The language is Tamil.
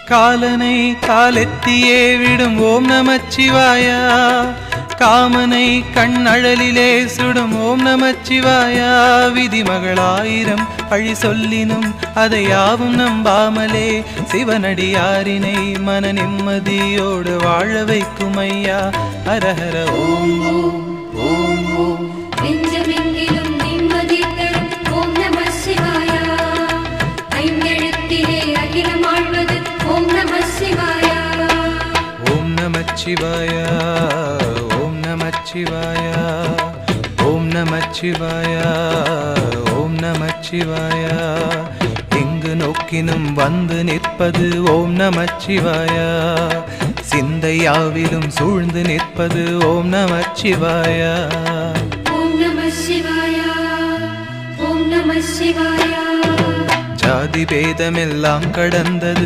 காலனை காலெத்தியே விடும் ஓம் நமச்சிவாயா, காமனை கண்ணழலிலே சுடும் ஓம் நமச்சிவாயா. விதிமகளாயிரம் பழி சொல்லினும் அதை யாவும் நம்பாமலே சிவனடியாரினை மன நிம்மதியோடு வாழ வைக்கும் ஐயா. ஹரஹர ஓம் ஓம் ஓம் ஓம். நெஞ்சமெங்கிலும் நிம்மதி தரும் ஓம் நம சிவாயா, ஐந்தெழுத்திலே அகிலம் ஆழ்வது ஓம் நம சிவாயா. ஓம் நமச்சிவாயா, ஓம் நமச்சிவாயா, ஓம் நமச்சிவாயா, ஓம் நமச்சிவாயா. எங்கு நோக்கினும் வந்து நிற்பது ஓம் நமச்சிவாயா, சிந்தையாவிலும் சூழ்ந்து நிற்பது ஓம் நமச்சிவாயா. ஓம் நம சிவாயா, ஓம் நம சிவாயா. ஜாதி பேதமெல்லாம் கடந்தது